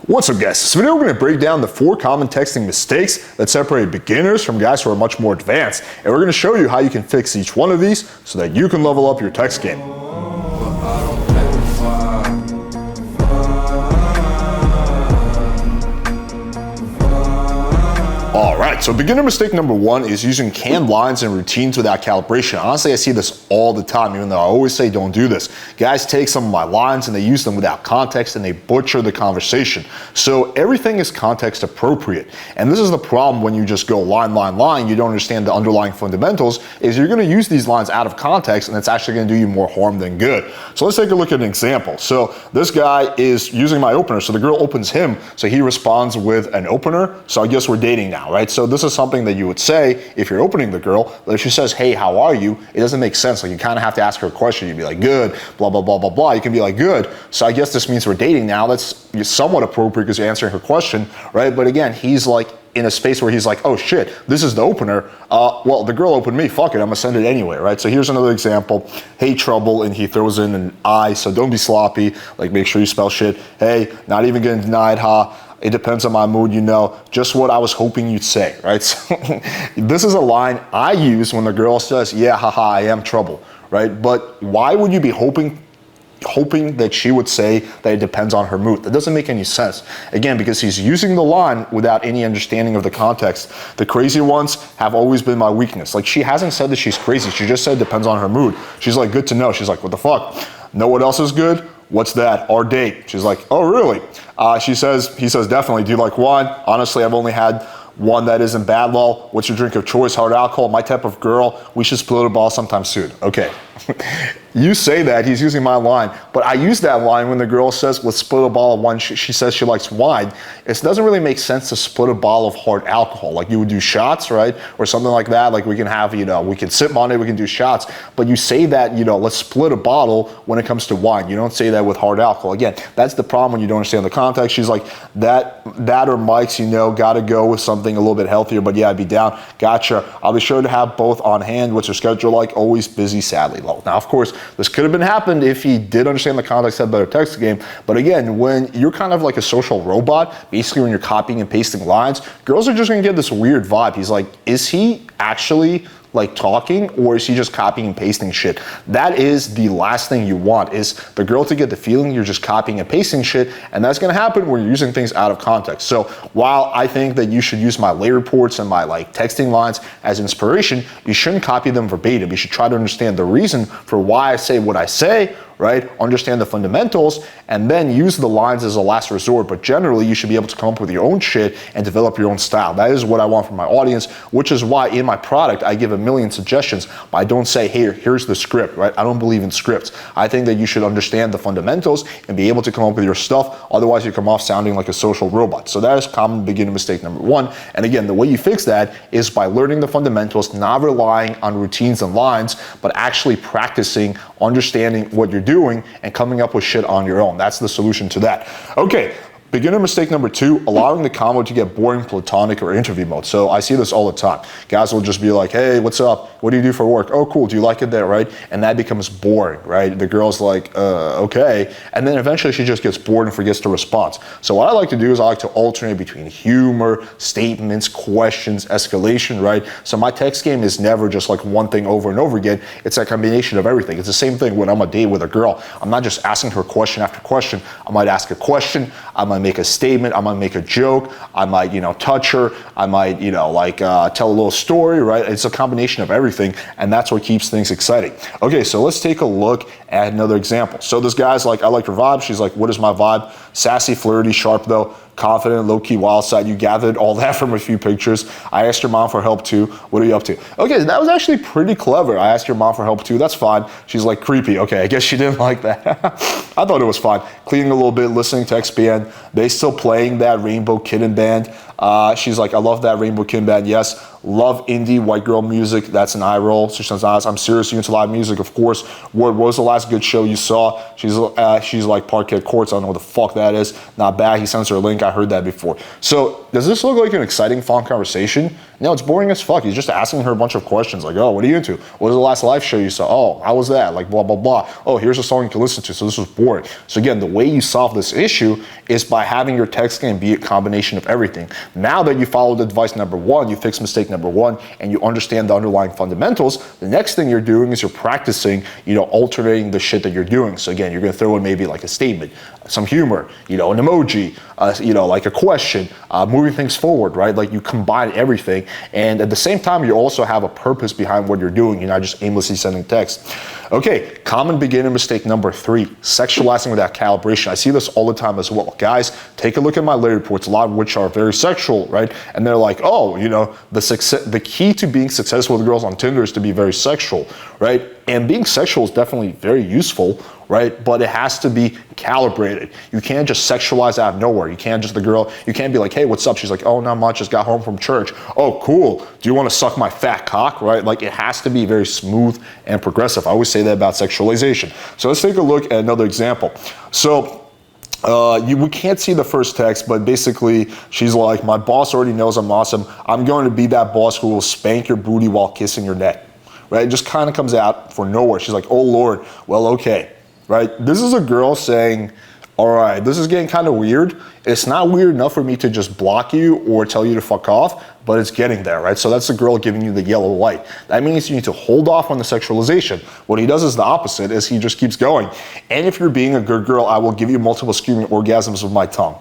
What's up, guys? This video we're going to break down the 4 common texting mistakes that separate beginners from guys who are much more advanced, and we're going to show you how you can fix each one of these so that you can level up your text game. Alright, so beginner mistake number 1 is using canned lines and routines without calibration. Honestly, I see this all the time, even though I always say don't do this. Guys take some of my lines and they use them without context and they butcher the conversation. So everything is context appropriate. And this is the problem when you just go line, you don't understand the underlying fundamentals, is you're going to use these lines out of context and it's actually going to do you more harm than good. So let's take a look at an example. So this guy is using my opener, so the girl opens him, so he responds with an opener. So I guess we're dating now, right? So this is something that you would say if you're opening the girl. But if she says, hey, how are you? It doesn't make sense. Like, you kind of have to ask her a question. You'd be like, good, blah, blah, blah, blah, blah. You can be like, good. So I guess this means we're dating now. That's somewhat appropriate because you're answering her question, right? But again, he's like in a space where he's like, oh shit, this is the opener. Well, the girl opened me, fuck it, I'm gonna send it anyway, right? So here's another example. Hey, trouble, and he throws in an I, so don't be sloppy. Like, make sure you spell shit. Hey, not even getting denied, huh? It depends on my mood, you know, just what I was hoping you'd say, right? So this is a line I use when the girl says, yeah, haha, I am trouble, right? But why would you be hoping that she would say that it depends on her mood? That doesn't make any sense. Again, because he's using the line without any understanding of the context. The crazy ones have always been my weakness. Like, she hasn't said that she's crazy. She just said depends on her mood. She's like, good to know. She's like, what the fuck? Know what else is good? What's that? Our date. She's like, oh, really? He says, definitely. Do you like wine? Honestly, I've only had one that isn't bad. Lol. What's your drink of choice? Hard alcohol? My type of girl. We should split a ball sometime soon. Okay. You say that, he's using my line, but I use that line when the girl says, let's split a bottle of wine. She says she likes wine. It doesn't really make sense to split a bottle of hard alcohol. Like, you would do shots, right? Or something like that. Like, we can have, you know, we can sip on it, we can do shots. But you say that, you know, let's split a bottle when it comes to wine. You don't say that with hard alcohol. Again, that's the problem when you don't understand the context. She's like, that or Mike's, you know, gotta go with something a little bit healthier, but yeah, I'd be down. Gotcha. I'll be sure to have both on hand. What's your schedule like? Always busy, sadly. Lol. Now, of course, this could have been happened if he did understand the context, had better text game. But again, when you're kind of like a social robot, basically when you're copying and pasting lines, girls are just gonna get this weird vibe. He's like, is he actually like talking, or is he just copying and pasting shit? That is the last thing you want, is the girl to get the feeling you're just copying and pasting shit, and that's gonna happen when you're using things out of context. So while I think that you should use my lay reports and my like texting lines as inspiration, you shouldn't copy them verbatim. You should try to understand the reason for why I say what I say, right? Understand the fundamentals, and then use the lines as a last resort. But generally, you should be able to come up with your own shit and develop your own style. That is what I want from my audience, which is why in my product, I give a million suggestions, but I don't say, hey, here's the script, right? I don't believe in scripts. I think that you should understand the fundamentals and be able to come up with your stuff. Otherwise, you come off sounding like a social robot. So that is common beginner mistake number 1. And again, the way you fix that is by learning the fundamentals, not relying on routines and lines, but actually practicing, understanding what you're doing and coming up with shit on your own. That's the solution to that. Okay. Beginner mistake number 2, allowing the convo to get boring, platonic, or interview mode. So I see this all the time. Guys will just be like, hey, what's up? What do you do for work? Oh, cool. Do you like it there, right? And that becomes boring, right? The girl's like, okay. And then eventually she just gets bored and forgets to respond. So what I like to do is I like to alternate between humor, statements, questions, escalation, right? So my text game is never just like one thing over and over again. It's a combination of everything. It's the same thing when I'm on a date with a girl. I'm not just asking her question after question. I might ask a question. I might make a statement, I might make a joke, I might, you know, touch her, I might, you know, like tell a little story, right? It's a combination of everything, and that's what keeps things exciting. Okay, so let's take a look at another example. So this guy's like, I like her vibe. She's like, what is my vibe? Sassy, flirty, sharp though, confident, low-key, wild side. You gathered all that from a few pictures. I asked your mom for help too. What are you up to? Okay, that was actually pretty clever. I asked your mom for help too. That's fine. She's like, creepy. Okay, I guess she didn't like that. I thought it was fine. Cleaning a little bit, listening to XBN. They still playing that Rainbow Kitten band. She's like, I love that Rainbow Kim band. Yes. Love indie white girl music. That's an eye roll. So she says, I'm serious. You into live music, of course. What was the last good show you saw? She's like Parquet Courts. I don't know what the fuck that is. Not bad. He sends her a link. I heard that before. So does this look like an exciting, fun conversation? No, it's boring as fuck. He's just asking her a bunch of questions like, oh, what are you into? What was the last live show you saw? Oh, how was that? Like, blah, blah, blah. Oh, here's a song you can listen to. So this was boring. So again, the way you solve this issue is by having your text game be a combination of everything. Now that you followed advice number one, you fix mistake number one, and you understand the underlying fundamentals, the next thing you're doing is you're practicing, alternating the shit that you're doing. So again, you're going to throw in maybe like a statement, some humor, an emoji, like a question, moving things forward, right? Like you combine everything. And at the same time, you also have a purpose behind what you're doing. You're not just aimlessly sending text. Okay, common beginner mistake number 3, sexualizing without calibration. I see this all the time as well. Guys, take a look at my lady reports, a lot of which are very sexual, right? And they're like, oh, the key to being successful with girls on Tinder is to be very sexual, right? And being sexual is definitely very useful, right? But it has to be calibrated. You can't just sexualize out of nowhere. You can't be like, hey, what's up? She's like, oh, not much, just got home from church. Oh, cool. Do you want to suck my fat cock, right? Like it has to be very smooth and progressive. I always say that about sexualization. So let's take a look at another example. So we can't see the first text, but basically she's like, my boss already knows I'm awesome. I'm going to be that boss who will spank your booty while kissing your neck, right? It just kind of comes out for nowhere. She's like, oh Lord, well, okay, right? This is a girl saying, all right, this is getting kind of weird. It's not weird enough for me to just block you or tell you to fuck off, but it's getting there, right? So that's the girl giving you the yellow light. That means you need to hold off on the sexualization. What he does is the opposite, is he just keeps going. And if you're being a good girl, I will give you multiple screaming orgasms with my tongue.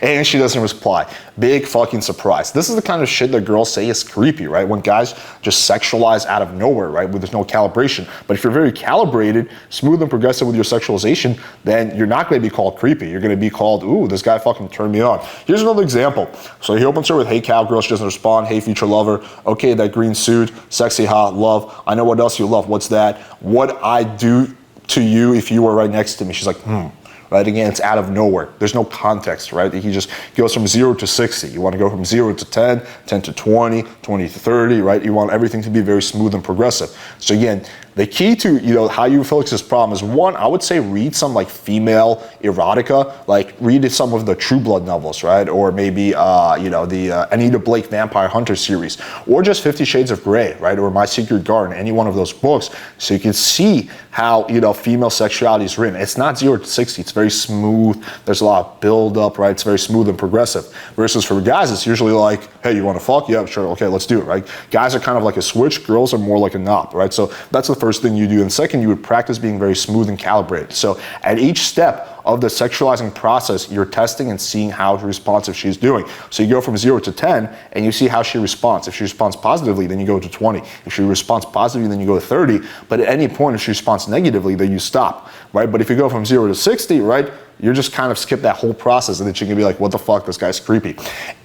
And she doesn't reply. Big fucking surprise. This is the kind of shit that girls say is creepy, right? When guys just sexualize out of nowhere, right? Where there's no calibration. But if you're very calibrated, smooth and progressive with your sexualization, then you're not going to be called creepy. You're going to be called, ooh, this guy fucking turned me on. Here's another example. So he opens her with, hey cowgirl, she doesn't respond. Hey future lover. Okay, that green suit, sexy, hot, love. I know what else you love. What's that? What I do to you if you were right next to me. She's like, right? Again, it's out of nowhere. There's no context, right? He just goes from 0 to 60. You want to go from 0 to 10, 10 to 20, 20 to 30, right? You want everything to be very smooth and progressive. So again, the key to, how you fix this problem is, one, I would say read some like female erotica, like read some of the True Blood novels, right? Or maybe, the Anita Blake Vampire Hunter series, or just 50 Shades of Grey, right? Or My Secret Garden, any one of those books. So you can see how, female sexuality is written. It's not 0 to 60. It's very smooth. There's a lot of build up, right? It's very smooth and progressive. Versus for guys, it's usually like, hey, you want to fuck? Yeah, sure. Okay, let's do it, right? Guys are kind of like a switch. Girls are more like a knob, right? So that's the first thing you do. And second, you would practice being very smooth and calibrated. So at each step of the sexualizing process, you're testing and seeing how responsive she's doing. So you go from 0 to 10 and you see how she responds. If she responds positively, then you go to 20. If she responds positively, then you go to 30. But at any point, if she responds negatively, then you stop, right? But if you go from 0 to 60, right, you're just kind of skip that whole process, and then she can be like, what the fuck, this guy's creepy.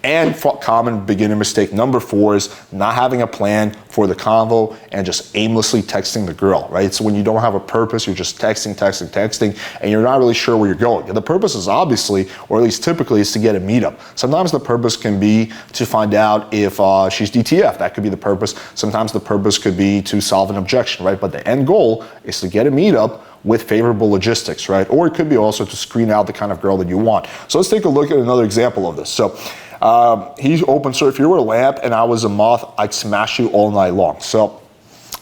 And common beginner mistake number 4 is not having a plan for the convo and just aimlessly texting the girl, right? So when you don't have a purpose, you're just texting, and you're not really sure where you're going. And the purpose is obviously, or at least typically, is to get a meetup. Sometimes the purpose can be to find out if she's DTF. That could be the purpose. Sometimes the purpose could be to solve an objection, right? But the end goal is to get a meetup with favorable logistics, right? Or it could be also to screen out the kind of girl that you want. So let's take a look at another example of this. So he opens her, if you were a lamp and I was a moth, I'd smash you all night long. So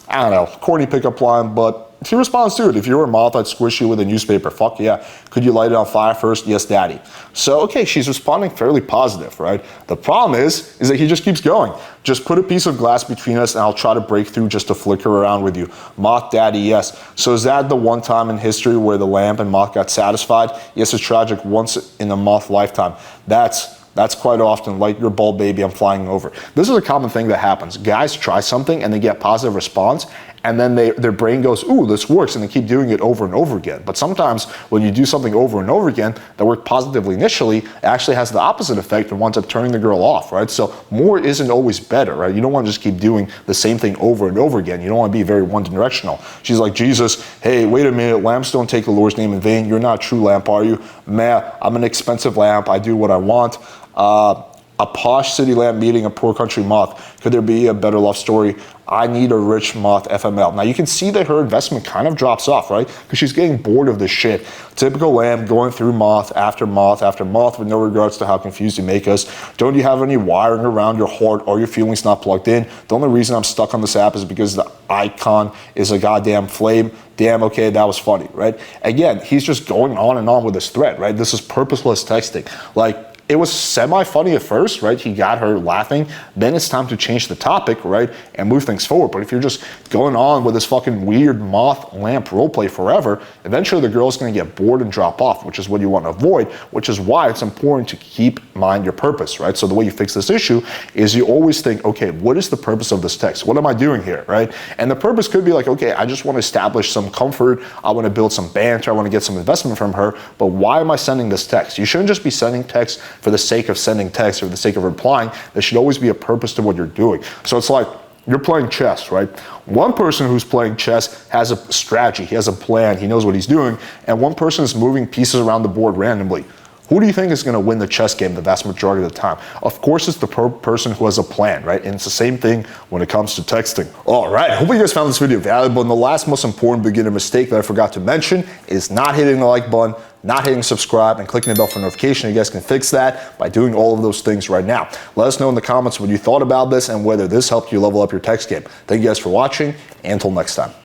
I don't know, corny pickup line, but he responds to it. If you were a moth, I'd squish you with a newspaper. Fuck yeah. Could you light it on fire first? Yes, daddy. So, okay, she's responding fairly positive, right? The problem is that he just keeps going. Just put a piece of glass between us and I'll try to break through just to flicker around with you. Moth daddy, yes. So is that the one time in history where the lamp and moth got satisfied? Yes, it's tragic, once in a moth lifetime. That's quite often, like your bulb baby, I'm flying over. This is a common thing that happens. Guys try something and they get positive response, and then their brain goes, ooh, this works, and they keep doing it over and over again. But sometimes when you do something over and over again that worked positively initially, it actually has the opposite effect and winds up turning the girl off, right? So more isn't always better, right? You don't want to just keep doing the same thing over and over again. You don't want to be very one-directional. She's like, Jesus, hey, wait a minute, lamps don't take the Lord's name in vain. You're not a true lamp, are you? Man, I'm an expensive lamp. I do what I want. A posh city lamp meeting a poor country moth. Could there be a better love story? I need a rich moth FML. Now you can see that her investment kind of drops off, right? Because she's getting bored of this shit. Typical lamp going through moth after moth after moth with no regards to how confused you make us. Don't you have any wiring around your heart or your feelings not plugged in? The only reason I'm stuck on this app is because the icon is a goddamn flame. Damn, okay, that was funny, right? Again, he's just going on and on with this thread, right? This is purposeless texting. Like, it was semi-funny at first, right? He got her laughing. Then it's time to change the topic, right? And move things forward. But if you're just going on with this fucking weird moth lamp roleplay forever, eventually the girl's gonna get bored and drop off, which is what you want to avoid, which is why it's important to keep in mind your purpose, right? So the way you fix this issue is you always think, okay, what is the purpose of this text? What am I doing here, right? And the purpose could be like, okay, I just want to establish some comfort. I want to build some banter. I want to get some investment from her. But why am I sending this text? You shouldn't just be sending text for the sake of sending text or the sake of replying. There should always be a purpose to what you're doing. So it's like you're playing chess, right? One person who's playing chess has a strategy, he has a plan, he knows what he's doing, and one person is moving pieces around the board randomly. Who do you think is going to win the chess game the vast majority of the time? Of course, it's the person who has a plan, right? And it's the same thing when it comes to texting. All right, hope you guys found this video valuable. And the last most important beginner mistake that I forgot to mention is not hitting the like button, not hitting subscribe, and clicking the bell for notification. You guys can fix that by doing all of those things right now. Let us know in the comments what you thought about this and whether this helped you level up your text game. Thank you guys for watching, and until next time.